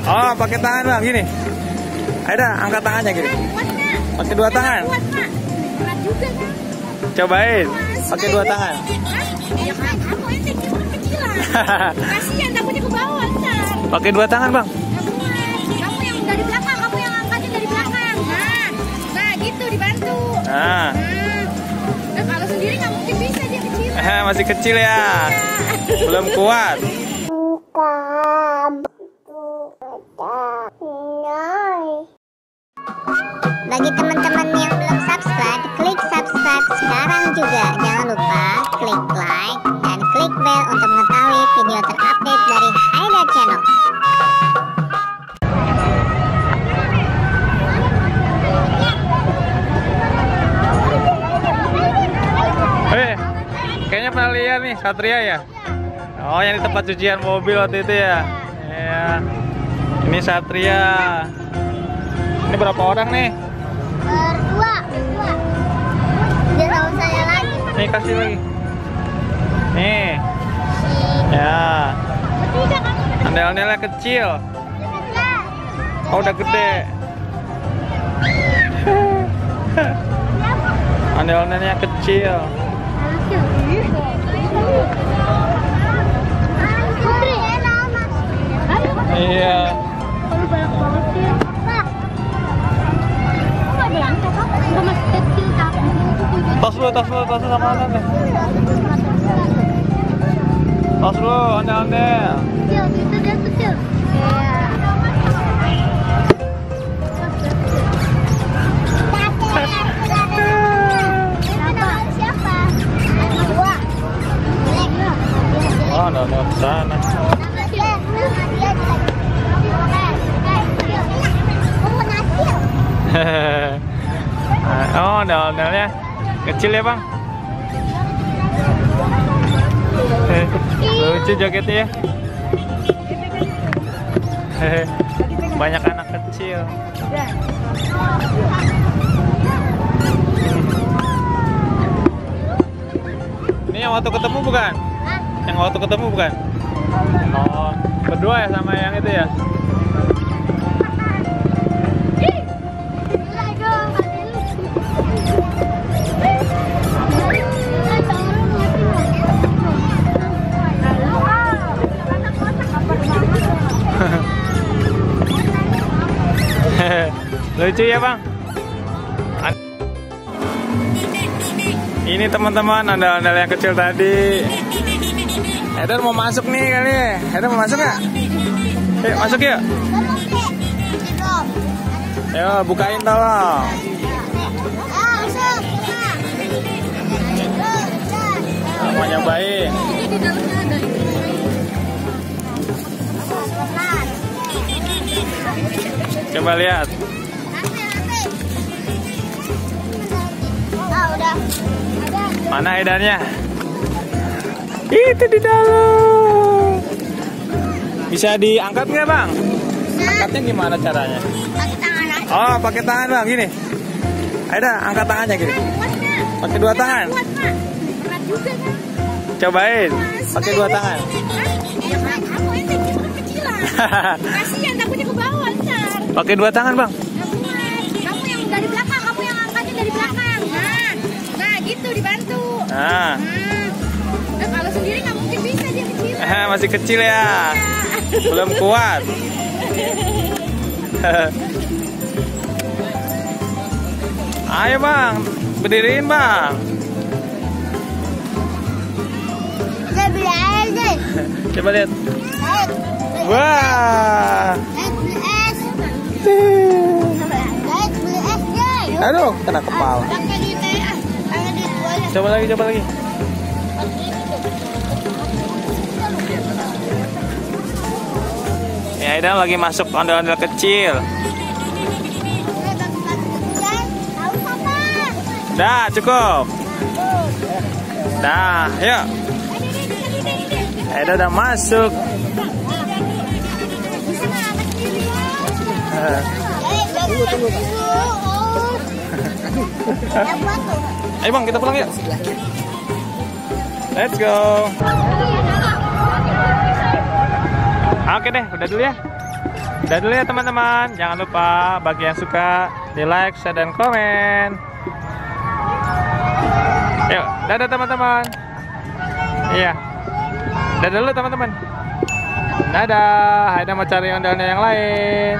Oh, pakai tangan bang, gini. Aida, angkat tangannya gini. Pakai dua tangan. Berat juga kan? Cobain, pakai dua tangan. Ya kan, kamu ente kecil-kecilan. Kasihan takutnya ke bawah ntar. Pakai dua tangan bang. Kamu yang dari belakang, kamu yang angkatin dari belakang. Nah gitu dibantu. Nah, Kalau sendiri nggak mungkin bisa, dia kecil. masih kecil ya, belum kuat. Bagi teman-teman yang belum subscribe, klik subscribe sekarang juga. Jangan lupa klik like dan klik bell untuk mengetahui video terupdate dari Haida Channel. Kayaknya pernah lihat nih Satria ya. Oh, yang di tempat cucian mobil waktu itu ya. Iya. Ini Satria. Ini berapa orang nih? Berdua. Dia tahu saya lagi. Nih kasih lagi. Nih. Ya. Ondel-ondelnya kecil. Oh, udah gede. Ondel-ondelnya kecil. Iya. Tos lu sama anak nih. Tos lu, ondel-ondel. Itu dia kecil. Oh, ondel-ondel ke sana. Oh, ondel-ondelnya kecil ya bang. Lucu jogetnya ya. Banyak anak kecil. Ini yang waktu ketemu bukan? Yang waktu ketemu bukan? Oh, berdua ya sama yang itu ya? Lucu ya bang. Ini teman-teman ondel-ondel yang kecil tadi. Eder mau masuk nih kali. Eder mau masuk nggak? Masuk yuk. Ayo bukain tolong. Mau nyobain. Coba lihat. Mana edarnya? Itu di dalam. Bisa diangkat nggak bang? Angkatnya gimana caranya? Oh, pakai tangan bang, gini. Aida, angkat tangannya gini. Pakai dua tangan. Berat juga kan? Cobain, pakai dua tangan. Ya kan, kamu ente kecil-kecilan. Kasihan takutnya ke bawah ntar. Pakai dua tangan bang. Kamu yang dari belakang, kamu yang angkatin dari belakang. Nah gitu dibantu. Nah, Kalau sendiri nggak mungkin bisa, dia kecil. masih kecil ya, belum kuat. Ayo bang, berdiriin bang. Coba lihat. Wah. Aduh, kena kepala. Coba lagi. Ya, Aida lagi masuk ondel-ondel kecil. Dah, cukup. Dah, yuk. Aida udah masuk. Tunggu. Ayo bang, kita pulang yuk. Let's go. Oke deh, udah dulu ya. Udah dulu ya teman-teman. Jangan lupa bagi yang suka di like, share, dan komen. Yuk, dadah teman-teman. Iya. Dadah dulu teman-teman. Dadah. Aida mau cari ondel-ondel yang lain.